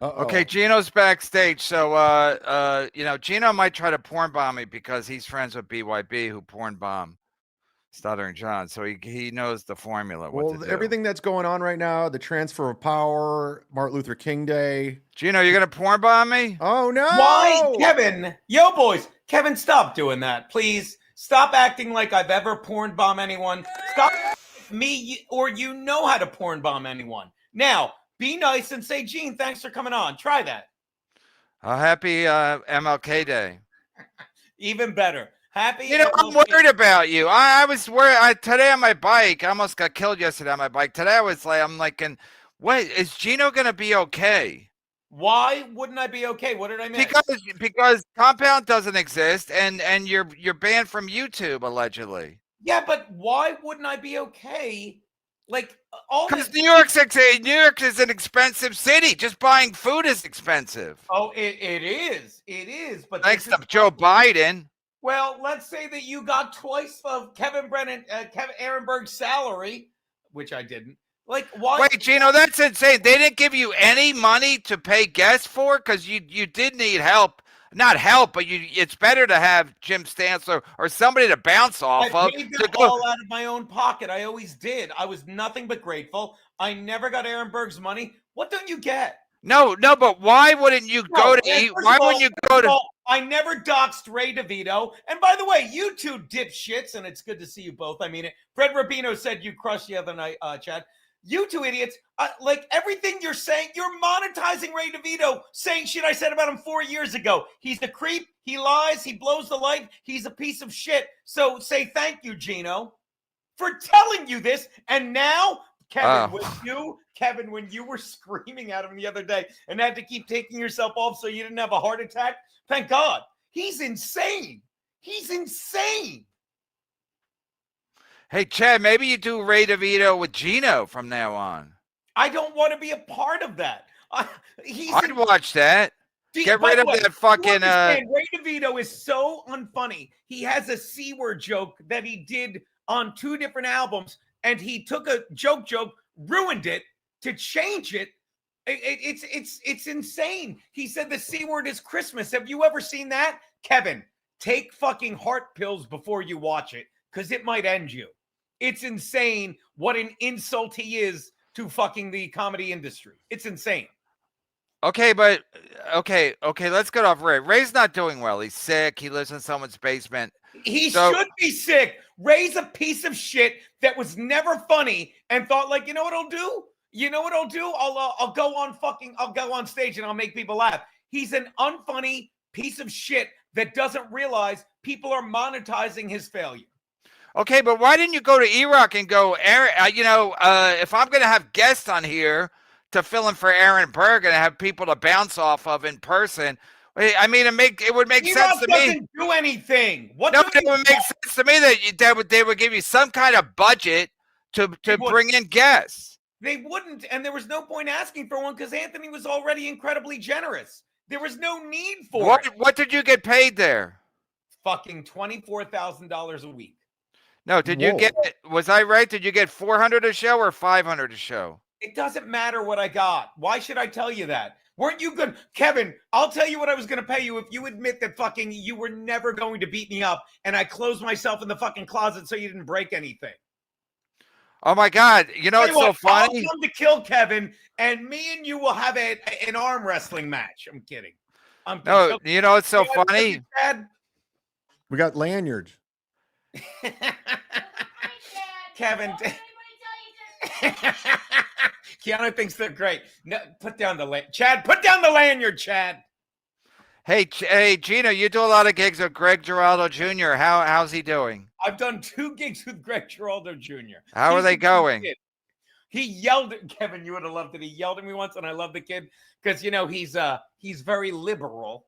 Okay, Geno's backstage. So, Geno might try to porn bomb me because he's friends with BYB, who porn bomb Stuttering John. So he knows the formula. What to do. Everything that's going on right now, the transfer of power, Martin Luther King Day. Geno, you're gonna porn bomb me? Oh no! Why, Kevin? Yo, boys, Kevin, stop doing that, please. Stop acting like I've ever porn bomb anyone. Stop me, or you know how to porn bomb anyone. Now, be nice and say, Gene, thanks for coming on. Try that. Happy MLK Day. Even better. Happy. I'm worried about you. I was worried today on my bike. I almost got killed yesterday on my bike. Today I'm like, wait, is Geno gonna be okay? Why wouldn't I be okay? What did I miss? Because Compound doesn't exist, and you're banned from YouTube allegedly. Yeah, but why wouldn't I be okay? Like because New York is an expensive city. Just buying food is expensive. Oh, it is. But thanks to Joe Biden. Well, let's say that you got twice of Kevin Brennan, Kevin Ehrenberg's salary, which I didn't. Like, why? Wait, Geno, that's insane. They didn't give you any money to pay guests for because you did need help. Not help, but it's better to have Jim Stansler or somebody to bounce off of. I paid them all out of my own pocket. I always did. I was nothing but grateful. I never got Ehrenberg's money. What don't you get? No, but why wouldn't you go to eat? Why wouldn't you go to? I never doxed Ray DeVito. And by the way, you two dipshits, and it's good to see you both. I mean it. Fred Rubino said you crushed the other night, Chad. You two idiots, like everything you're saying, you're monetizing Ray DeVito, saying shit I said about him 4 years ago. He's the creep. He lies. He blows the light. He's a piece of shit. So say thank you, Geno, for telling you this. And now, Kevin, when you were screaming at him the other day and had to keep taking yourself off so you didn't have a heart attack, thank God. He's insane. He's insane. Hey, Chad, maybe you do Ray DeVito with Geno from now on. I don't want to be a part of that. I'd watch that. Get rid of that fucking... Ray DeVito is so unfunny. He has a C-word joke that he did on 2 different albums, and he took a joke, ruined it to change it. It's insane. He said the C-word is Christmas. Have you ever seen that? Kevin, take fucking heart pills before you watch it, because it might end you. It's insane what an insult he is to fucking the comedy industry. It's insane. Okay, but let's get off Ray. Ray's not doing well. He's sick. He lives in someone's basement. He should be sick. Ray's a piece of shit that was never funny and thought, like, you know what I'll do? I'll go on stage and I'll make people laugh. He's an unfunny piece of shit that doesn't realize people are monetizing his failure. Okay, but why didn't you go to E-Rock and go, Aaron, if I'm going to have guests on here to fill in for Aaron Berg and have people to bounce off of in person, I mean, it would make sense to me. E-Rock doesn't do anything. It would make sense to me that they would give you some kind of budget to bring in guests. They wouldn't, and there was no point asking for one because Anthony was already incredibly generous. There was no need for it. What did you get paid there? Fucking $24,000 a week. No, was I right? Did you get $400 a show or $500 a show? It doesn't matter what I got. Why should I tell you that? Weren't you good? Kevin, I'll tell you what I was going to pay you if you admit that fucking you were never going to beat me up and I closed myself in the fucking closet so you didn't break anything. Oh my God. It's so funny. I'll come to kill Kevin and me and you will have an arm wrestling match. I'm kidding. No, it's so funny. We got lanyards. Kevin. Keanu thinks they're great. No, put down the Chad. Put down the lanyard, Chad. Hey, Geno, you do a lot of gigs with Greg Giraldo Jr. How's he doing? I've done 2 gigs with Greg Giraldo Jr. How are they going? He yelled at Kevin. You would have loved it. He yelled at me once, and I love the kid because he's very liberal,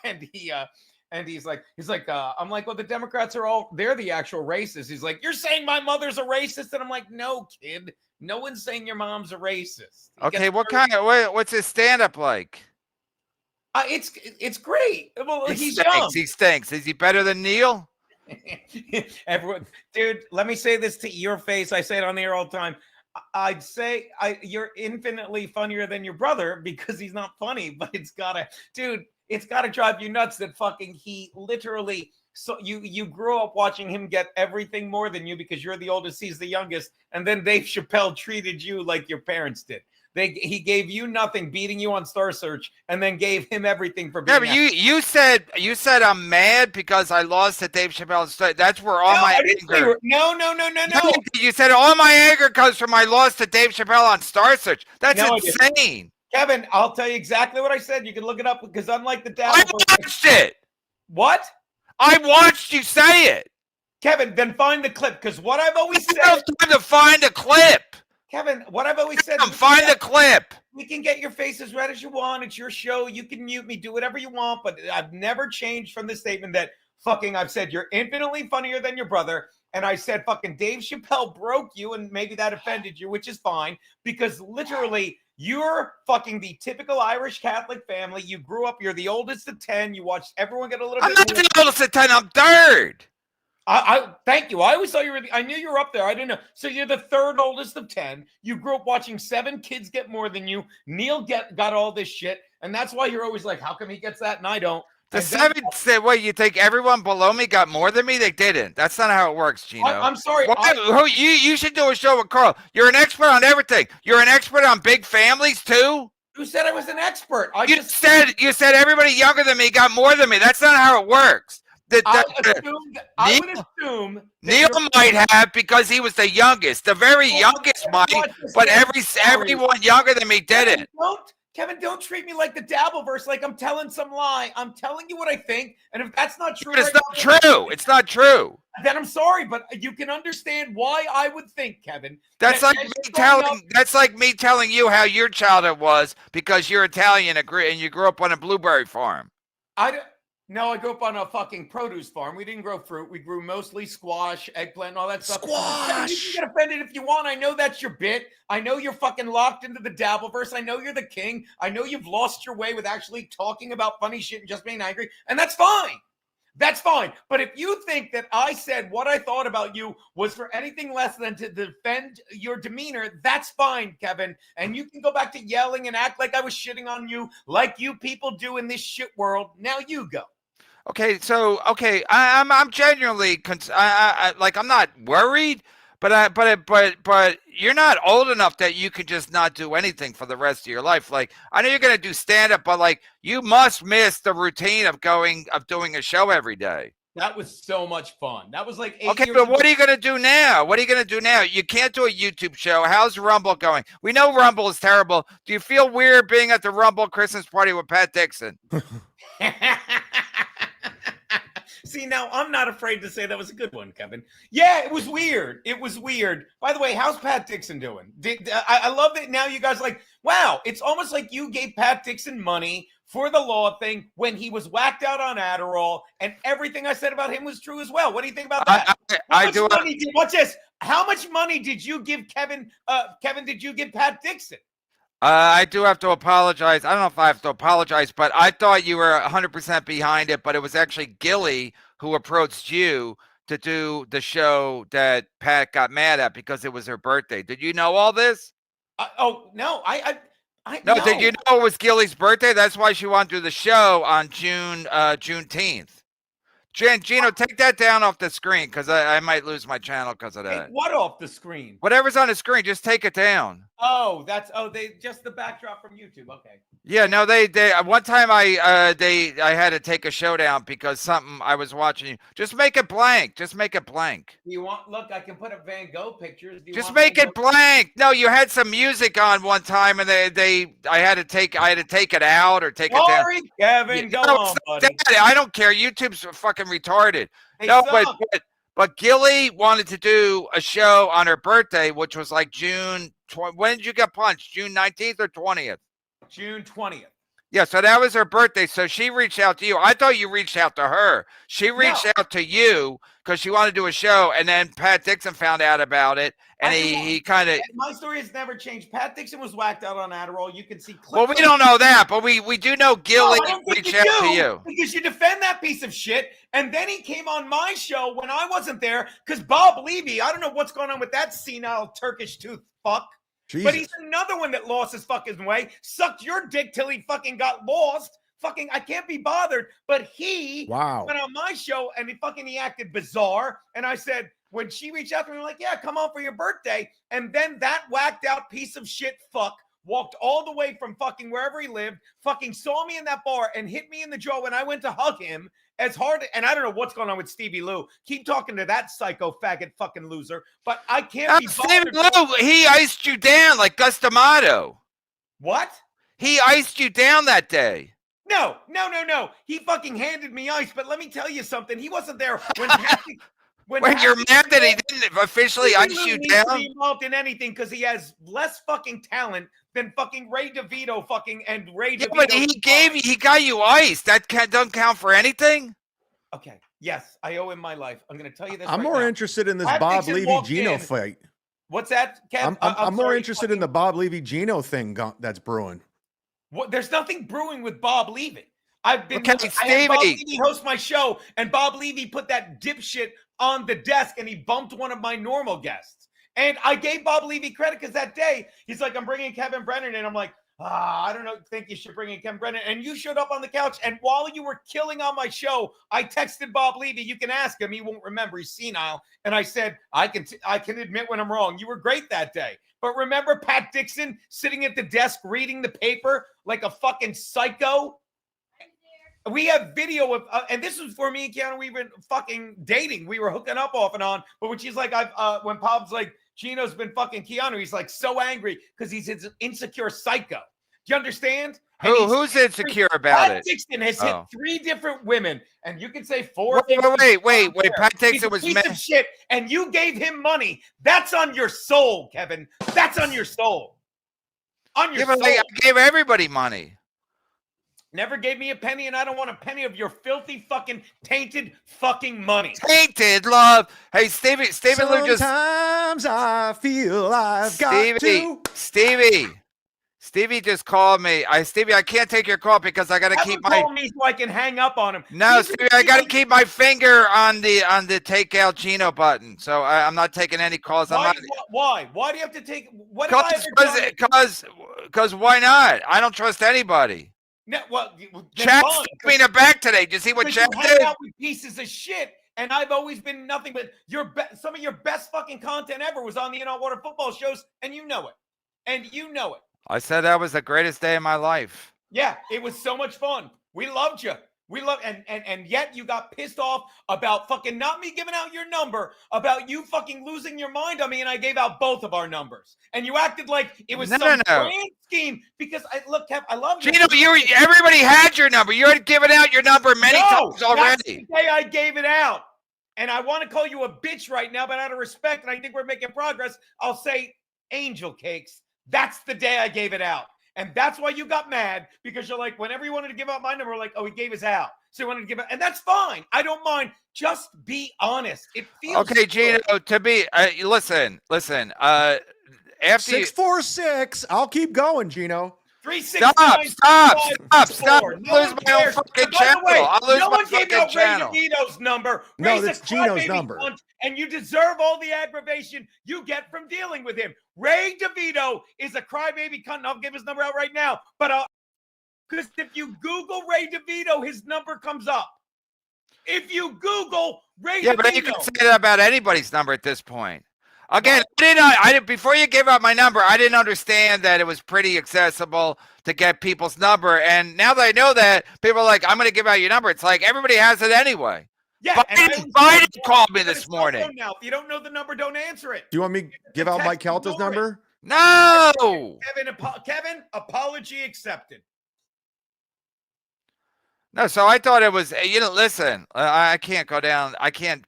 and he's like, I'm like, well, the Democrats they're the actual racists. He's like, you're saying my mother's a racist? And I'm like, no, kid, no one's saying your mom's a racist. Okay, what's his stand-up like? It's great. Well, He stinks. Is he better than Neil? Everyone, dude, let me say this to your face. I say it on the air all the time. I'd say you're infinitely funnier than your brother because he's not funny, but it's gotta drive you nuts that fucking he literally. So you grew up watching him get everything more than you because you're the oldest, he's the youngest, and then Dave Chappelle treated you like your parents did. He gave you nothing, beating you on Star Search, and then gave him everything for being. Yeah, but you said I'm mad because I lost to Dave Chappelle. That's where all my anger. No. You said all my anger comes from my loss to Dave Chappelle on Star Search. That's insane. Kevin, I'll tell you exactly what I said. You can look it up because unlike the Dabble, I watched it. What? I watched you say it. Kevin, then find the clip because what I've always said. I don't have to find a clip. Kevin, what I've always said. Find the clip. We can get your face as red as you want. It's your show. You can mute me, do whatever you want. But I've never changed from the statement that fucking I've said you're infinitely funnier than your brother. And I said fucking Dave Chappelle broke you, and maybe that offended you, which is fine because literally you're fucking the typical Irish Catholic family. You grew up. You're the oldest of 10. You watched everyone get a little. I'm not the oldest of 10. I'm third. I thank you. I always thought you were. I knew you were up there. I didn't know. So you're the third oldest of 10. You grew up watching 7 kids get more than you. Neil got all this shit, and that's why you're always like, "How come he gets that and I don't?" The 7 said, "What you think? Everyone below me got more than me? They didn't. That's not how it works, Geno." I'm sorry. You should do a show with Carl. You're an expert on everything. You're an expert on big families too. Who said I was an expert? You said everybody younger than me got more than me. That's not how it works. I would assume Neil might have because he was the youngest. The very youngest might, but everyone younger than me didn't. Kevin, don't treat me like the Dabbleverse, like I'm telling some lie. I'm telling you what I think, and if that's not true, it's not true. It's not true. Then I'm sorry, but you can understand why I would think, Kevin. That's like me telling you how your childhood was because you're Italian and you grew up on a blueberry farm. No, I grew up on a fucking produce farm. We didn't grow fruit. We grew mostly squash, eggplant, and all that stuff. Squash! You can get offended if you want. I know that's your bit. I know you're fucking locked into the Dabbleverse. I know you're the king. I know you've lost your way with actually talking about funny shit and just being angry. And that's fine. That's fine. But if you think that I said what I thought about you was for anything less than to defend your demeanor, that's fine, Kevin. And you can go back to yelling and act like I was shitting on you like you people do in this shit world. Now you go. Okay, so I'm genuinely I'm not worried, but you're not old enough that you can just not do anything for the rest of your life. Like I know you're gonna do stand up, but like you must miss the routine of doing a show every day. That was so much fun. That was like 8 okay, years but ago. what are you gonna do now? What are you gonna do now? You can't do a YouTube show. How's Rumble going? We know Rumble is terrible. Do you feel weird being at the Rumble Christmas party with Pat Dixon? See, now I'm not afraid to say that was a good one, Kevin. Yeah, it was weird. It was weird. By the way, how's Pat Dixon doing? I love that now you guys are like, wow, it's almost like you gave Pat Dixon money for the law thing when he was whacked out on Adderall, and everything I said about him was true as well. What do you think about that? Watch this. How much money did you give Kevin? Kevin, did you give Pat Dixon? I do have to apologize. I don't know if I have to apologize, but I thought you were 100% behind it, but it was actually Gilly who approached you to do the show that Pat got mad at because it was her birthday. Did you know all this? No. No, did you know it was Gilly's birthday? That's why she wanted to do the show on Juneteenth. Geno, take that down off the screen because I might lose my channel because of that. Take what off the screen? Whatever's on the screen, just take it down. Oh, they just the backdrop from YouTube. Okay. Yeah, no, they one time I had to take a show down because something I was watching. Just make it blank. Just make it blank. Do you want? Look, I can put up Van Gogh pictures. Just make it blank. No, you had some music on one time, and I had to take it out or take it down. Sorry, Kevin. Go on, buddy. I don't care. YouTube's fucking retarded. Hey, no, but Gilly wanted to do a show on her birthday, which was like June. When did you get punched? June 19th or 20th? June 20th. Yeah, so that was her birthday. So she reached out to you. I thought you reached out to her. She reached out to you because she wanted to do a show, and then Pat Dixon found out about it, and he kind of. My story has never changed. Pat Dixon was whacked out on Adderall. You can see. Well, we don't know that, but we do know Gilly reached out to you because you defend that piece of shit, and then he came on my show when I wasn't there because Bob Levy. I don't know what's going on with that senile Turkish tooth. fuck. Jesus. But he's another one that lost his fucking way. Sucked your dick till he fucking got lost. Fucking, I can't be bothered. But he went on my show and he acted bizarre. And I said, when she reached out to me, I'm like, yeah, come on for your birthday. And then that whacked out piece of shit fuck walked all the way from fucking wherever he lived, fucking saw me in that bar and hit me in the jaw when I went to hug him as hard. And I don't know what's going on with Stevie Lou. Keep talking to that psycho faggot fucking loser. But I can't be Stevie Lou, he iced you down like Gus D'Amato. What? He iced you down that day. No. He fucking handed me ice. But let me tell you something. He wasn't there when When you're mad that he didn't officially ice you down? Be involved in anything because he has less fucking talent than fucking Ray DeVito and Ray DeVito. But he got you iced. That doesn't count for anything? Okay. Yes, I owe him my life. I'm going to tell you this. I'm more interested in this Bob Levy Geno fight. What's that, Kev? I'm more interested in the Bob Levy Geno thing that's brewing. What? There's nothing brewing with Bob Levy. I've been. Okay, I had Bob Levy host my show, and Bob Levy put that dipshit on the desk, and he bumped one of my normal guests. And I gave Bob Levy credit because that day he's like, "I'm bringing Kevin Brennan," and I'm like, I don't know. Think you should bring in Kevin Brennan, and you showed up on the couch. And while you were killing on my show, I texted Bob Levy. You can ask him; he won't remember. He's senile. And I said, I can admit when I'm wrong. You were great that day. But remember Pat Dixon sitting at the desk reading the paper like a fucking psycho? We have video of, and this was for me and Keanu. We were fucking dating. We were hooking up off and on. But when she's like, when Bob's like, Geno's been fucking Keanu, he's like so angry because he's an insecure psycho. Do you understand? Who's insecure about Pat it? Dixon has hit 3 different women, and you can say 4. Wait. Pat Dixon was a piece of shit, and you gave him money. That's on your soul, Kevin. That's on your soul. On your soul. I gave everybody money. Never gave me a penny, and I don't want a penny of your filthy fucking tainted fucking money. Tainted love. Hey, Stevie Lou just. Sometimes I feel I've got to. Stevie just called me. Stevie, I can't take your call because I got to keep my. Call me so I can hang up on him. No, Stevie, I got to keep my finger on the takeout Geno button. So I'm not taking any calls. Why? Why do you have to take? What? Because why not? I don't trust anybody. No, well, Chad stabbed me in the back today. Did you see what Chad did? Hang out with pieces of shit, and I've always been nothing but some of your best fucking content ever was on the In Hot Water football shows, and you know it. I said that was the greatest day of my life. Yeah, it was so much fun. We loved you. And yet you got pissed off about fucking not me giving out your number, about you fucking losing your mind on me, and I gave out both of our numbers. And you acted like it was some grand scheme because look, Kev, I love you. Geno, everybody had your number. You had given out your number many times already. That's the day I gave it out. And I want to call you a bitch right now, but out of respect, and I think we're making progress, I'll say angel cakes. That's the day I gave it out. And that's why you got mad, because you're like, whenever you wanted to give out my number, like, oh, he gave us out. So you wanted to give it. And that's fine. I don't mind. Just be honest. It feels okay, Geno, to be, listen. After 646. I'll keep going, Geno. 369. Stop. I'll lose my own fucking channel. I'll lose my fucking channel. Ray DeVito's number. No, that's Geno's number. And you deserve all the aggravation you get from dealing with him. Ray DeVito is a crybaby cunt. And I'll give his number out right now. But because if you Google Ray DeVito, his number comes up. If you Google Ray DeVito. But you can say that about anybody's number at this point. Again, I didn't. Before you gave out my number, I didn't understand that it was pretty accessible to get people's number. And now that I know that, people are like, "I'm going to give out your number." It's like everybody has it anyway. Yeah, Biden called me this morning. Now, if you don't know the number, don't answer it. Do you want me to give out Mike Kelta's number? No. Kevin, apology accepted. No, so I thought it was. Listen, I can't go down. I can't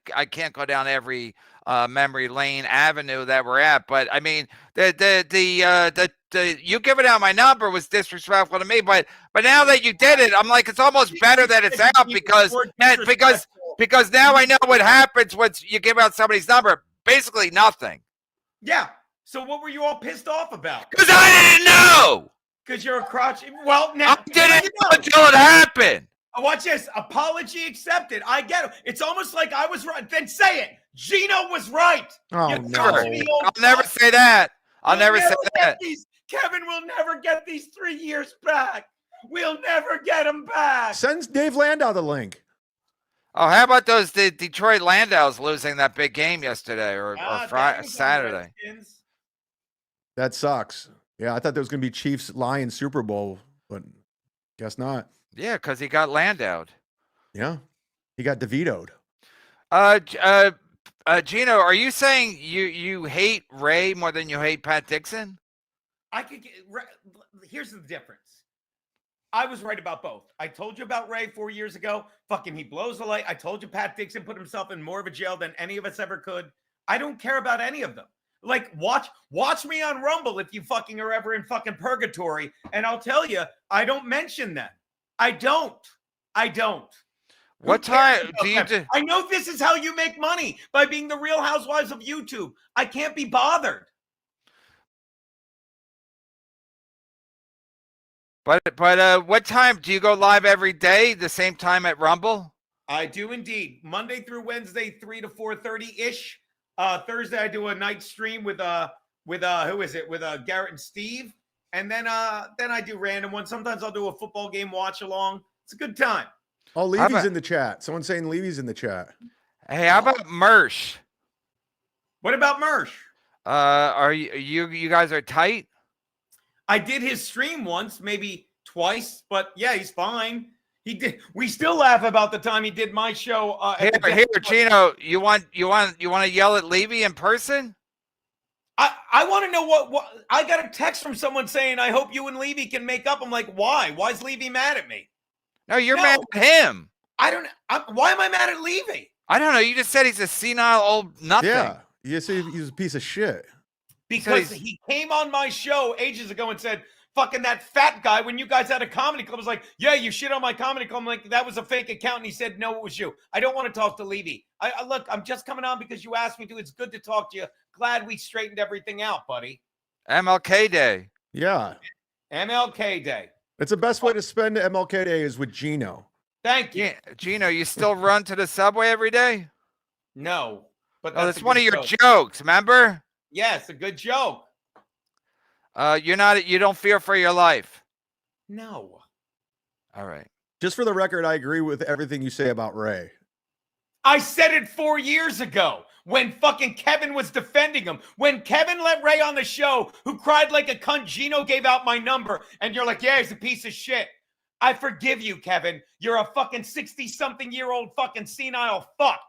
go down every memory lane avenue that we're at. But I mean, the you giving out my number was disrespectful to me. But now that you did it, I'm like, it's almost better that it's out because now I know what happens once you give out somebody's number. Basically nothing. Yeah. So what were you all pissed off about? Because I didn't know. Because you're a crotch. Well, now I didn't know until it happened. Watch this. Apology accepted. I get it. It's almost like I was right. Then say it. Geno was right. Oh, no. I'll never say that. I'll never say that. Kevin will never get these 3 years back. We'll never get them back. Send Dave Landau the link. Oh, how about the Detroit Landows losing that big game yesterday or Friday, Saturday? That sucks. Yeah, I thought there was going to be Chiefs-Lions Super Bowl, but guess not. Yeah, because he got Landau'd. Yeah, he got DeVito'd. Geno, are you saying you hate Ray more than you hate Pat Dixon? Here's the difference. I was right about both. I told you about Ray 4 years ago. Fucking he blows the light. I told you Pat Dixon put himself in more of a jail than any of us ever could. I don't care about any of them. Like, watch me on Rumble if you fucking are ever in fucking purgatory, and I'll tell you, I don't mention them. I don't. What time do you do? I know this is how you make money, by being the Real Housewives of YouTube. I can't be bothered. But what time do you go live every day? The same time at Rumble? I do indeed. Monday through Wednesday, 3 to 4:30 ish. Thursday I do a night stream with who is it? With Garrett and Steve, and then I do random ones. Sometimes I'll do a football game watch along. It's a good time. Oh, Levy's in the chat. Someone's saying Levy's in the chat. Hey, how about Mersh? What about Mersh? Are you guys are tight? I did his stream once, maybe twice, but yeah, he's fine. He did. We still laugh about the time he did my show. Here, Geno. You want to yell at Levy in person? I want to know what I got a text from someone saying, I hope you and Levy can make up. I'm like, why? Why is Levy mad at me? No, you're mad at him. I don't. Why am I mad at Levy? I don't know. You just said he's a senile old nothing. Yeah, you say he's a piece of shit. Because he came on my show ages ago and said, fucking that fat guy, when you guys had a comedy club, was like, yeah, you shit on my comedy club. I'm like, that was a fake account. And he said, no, it was you. I don't want to talk to Levy. Look, I'm just coming on because you asked me to. It's good to talk to you. Glad we straightened everything out, buddy. MLK Day. Yeah. MLK Day. It's the best way to spend MLK Day is with Geno. Thank you. Yeah, Geno, you still run to the subway every day? No. But that's one of your jokes, remember? Yes, a good joke. You don't fear for your life. No. All right. Just for the record, I agree with everything you say about Ray. I said it 4 years ago when fucking Kevin was defending him. When Kevin let Ray on the show, who cried like a cunt, Geno gave out my number, and you're like, yeah, he's a piece of shit. I forgive you, Kevin. You're a fucking 60-something-year-old fucking senile fuck.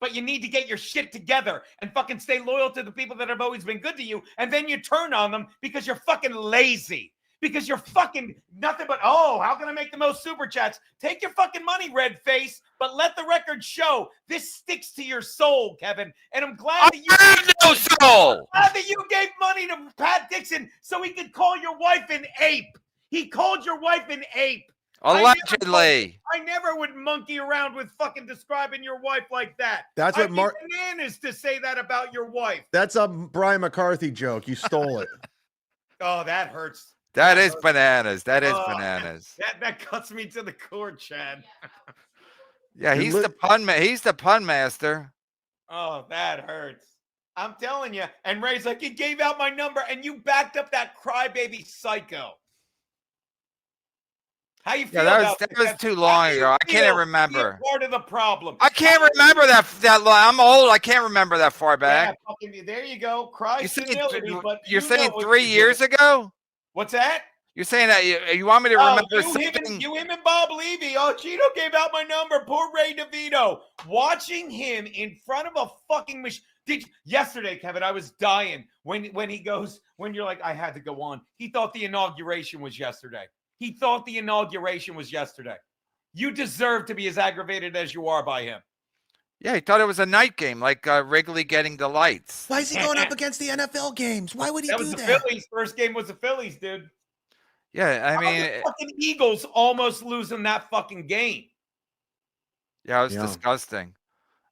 But you need to get your shit together and fucking stay loyal to the people that have always been good to you. And then you turn on them because you're fucking lazy. Because you're fucking nothing but, how can I make the most super chats? Take your fucking money, red face, but let the record show this sticks to your soul, Kevin. And I'm glad that you have no soul. Glad that you gave money to Pat Dixon so he could call your wife an ape. He called your wife an ape. Allegedly. I never would monkey around with fucking describing your wife like that. That's what bananas to say that about your wife. That's a Brian McCarthy joke. You stole it. Oh, that hurts. That is bananas. That is bananas. That cuts me to the core, Chad. Yeah, he's the pun He's the pun master. Oh, that hurts. I'm telling you. And Ray's like, he gave out my number, and you backed up that crybaby psycho. How you feel? Yeah, that was too long ago. I can't even remember. Part of the problem. I can't remember that long. I'm old. I can't remember that far back. Yeah, there you go. Cry senility. You're saying 3 years ago? What's that? You're saying that you want me to remember something? You, him, and Bob Levy. Oh, Geno gave out my number. Poor Ray DeVito. Watching him in front of a fucking machine. Yesterday, Kevin, I was dying when you're like, I had to go on. He thought the inauguration was yesterday. He thought the inauguration was yesterday. You deserve to be as aggravated as you are by him. Yeah, he thought it was a night game, like Wrigley getting the lights. Why is he going up against the NFL games? Why would he do that? That was the Phillies. First game was the Phillies, dude. Yeah, I mean, the fucking Eagles almost losing that fucking game. Yeah, it was disgusting.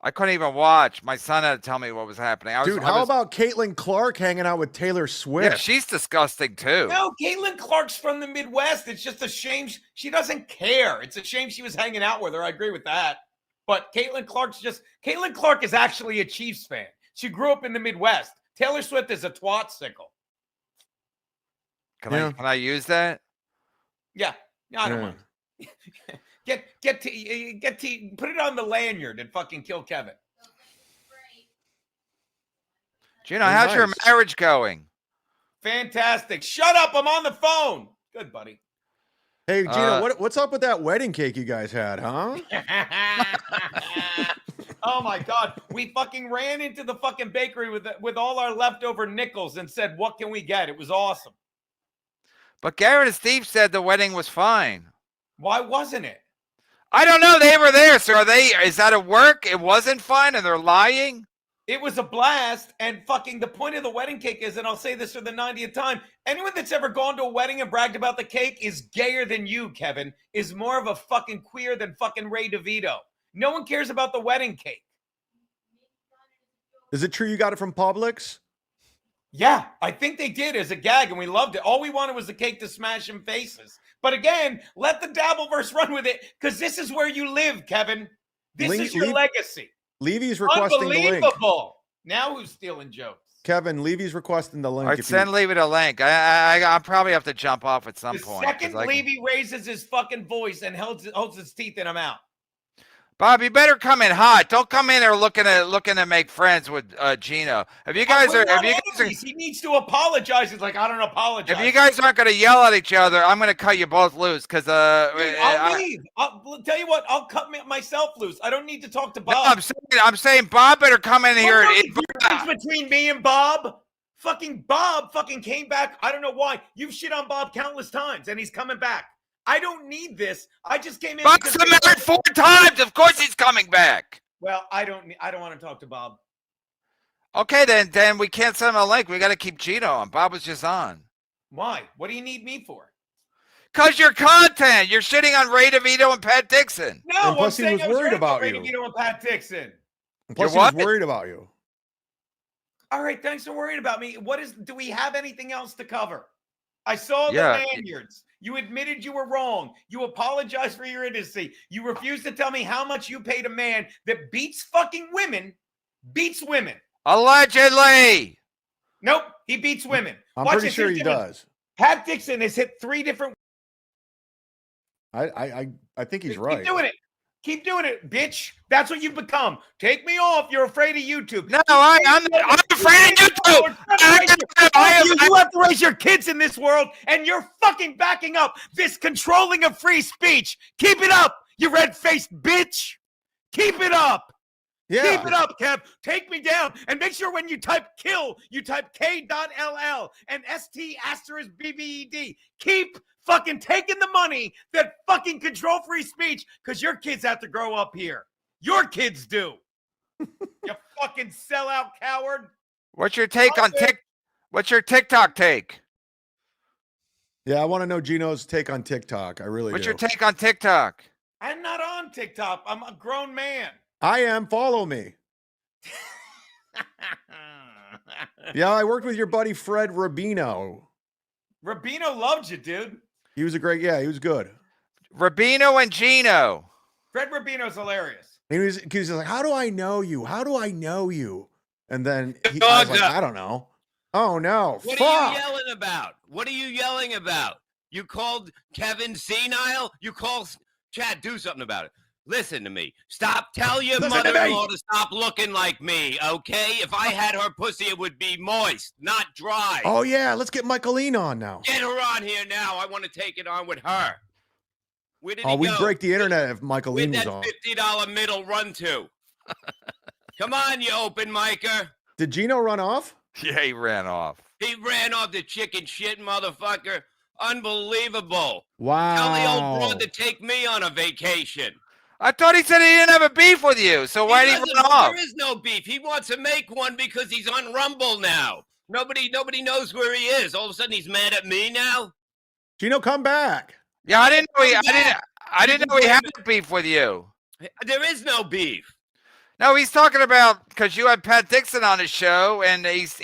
I couldn't even watch. My son had to tell me what was happening. How about Caitlin Clark hanging out with Taylor Swift? Yeah, she's disgusting too. No, Caitlin Clark's from the Midwest. It's just a shame she doesn't care. It's a shame she was hanging out with her. I agree with that. But Caitlin Clark is actually a Chiefs fan. She grew up in the Midwest. Taylor Swift is a twat sickle. Yeah. Can I use that? Yeah, I don't Yeah. mind. Get to put it on the lanyard and fucking kill Kevin. Gino, Oh, how's your nice. marriage going? Fantastic. Shut up. I'm on the phone. Good, buddy. Hey, Gino, what's up with that wedding cake you guys had, huh? Oh my God. We fucking ran into the fucking bakery with all our leftover nickels and said, what can we get? It was awesome. But Garrett and Steve said the wedding was fine. Why wasn't it? I don't know. They were there. So is that a work? It wasn't fine and they're lying? It was a blast, and fucking the point of the wedding cake is, and I'll say this for the 90th time, anyone that's ever gone to a wedding and bragged about the cake is gayer than you, Kevin, is more of a fucking queer than fucking Ray DeVito. No one cares about the wedding cake. Is it true you got it from Publix? Yeah, I think they did as a gag, and we loved it. All we wanted was the cake to smash in faces. But again, let the Dabbleverse run with it, because this is where you live, Kevin. This is your legacy. Levy's requesting the link. Unbelievable. Now who's stealing jokes? Kevin, Levy's requesting the link. All right, send Levy the link. I'll probably have to jump off at some point. The second Levy raises his fucking voice and holds his teeth in him out. Bob, you better come in hot. Don't come in there looking to make friends with Gino. He needs to apologize. He's like, I don't apologize. If you guys aren't going to yell at each other, I'm going to cut you both loose because I'll leave. I'll tell you what. I'll cut myself loose. I don't need to talk to Bob. No, I'm saying Bob better come in here. The difference between me and Bob. Fucking Bob fucking came back. I don't know why. You've shit on Bob countless times, and he's coming back. I don't need this. I just came in. Bob's been married 4 times. Of course he's coming back. Well, I don't want to talk to Bob. Okay, then we can't send him a link. We got to keep Gino on. Bob was just on. Why? What do you need me for? Because your content. You're shitting on Ray DeVito and Pat Dixon. No, and plus he was worried about Ray you. DeVito and Pat Dixon. And plus he was worried about you. All right, thanks for worrying about me. Do we have anything else to cover? I saw the lanyards. You admitted you were wrong. You apologized for your idiocy. You refused to tell me how much you paid a man that beats fucking women. Beats women. Allegedly. Nope, he beats women. I'm pretty sure he does. Pat Dixon has hit 3 different. I think he's right. Keep doing it. Keep doing it, bitch. That's what you've become. Take me off. You're afraid of YouTube. No, I'm afraid of YouTube. You have to raise your kids in this world, and you're fucking backing up this controlling of free speech. Keep it up, you red-faced bitch. Keep it up. Yeah. Keep it up, Kev. Take me down. And make sure when you type kill, you type K.LL and ST*BBED. Keep fucking taking the money that fucking control free speech, because your kids have to grow up here. Your kids do. You fucking sellout coward. What's your take on What's your TikTok take? Yeah, I want to know Gino's take on TikTok. I really What's do. your take on TikTok? I'm not on TikTok. I'm a grown man. I am. Follow me. Yeah, I worked with your buddy Fred Rubino. Rubino loved you, dude. He was he was good. Rubino and Gino. Fred Rubino's hilarious. He was like, how do I know you? How do I know you? And then I was like, I don't know. Oh, no. What are you yelling about? What are you yelling about? You called Kevin senile? You called Chad, do something about it. Listen to me. Stop. Tell your mother-in-law to stop looking like me, okay? If I had her pussy, it would be moist, not dry. Oh, yeah. Let's get Michaeline on now. Get her on here now. I want to take it on with her. Where did he we'd go? break the internet if Michaeline was on. Where'd that $50 middle run to? Come on, you open micer. Did Gino run off? Yeah, he ran off. He ran off the chicken shit motherfucker. Unbelievable. Wow. Tell the old broad to take me on a vacation. I thought he said he didn't have a beef with you, so why did he run off? There is no beef. He wants to make one because he's on Rumble now. Nobody knows where he is. All of a sudden, he's mad at me now. Gino, come back. Yeah, I didn't know he had a beef with you. There is no beef. No, he's talking about because you had Pat Dixon on his show, and he's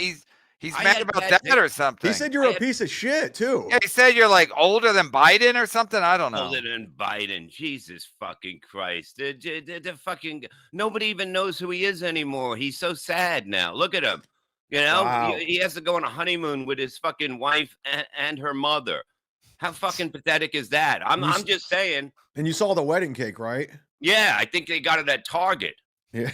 mad about that or something. He said you're a piece of shit too. Yeah, he said you're like older than Biden or something. I don't know. Older than Biden. Jesus fucking Christ. The fucking nobody even knows who he is anymore. He's so sad now. Look at him. You know, Wow. he has to go on a honeymoon with his fucking wife and her mother. How fucking pathetic is that? I'm just saying. And you saw the wedding cake, right? Yeah, I think they got it at Target. Yeah.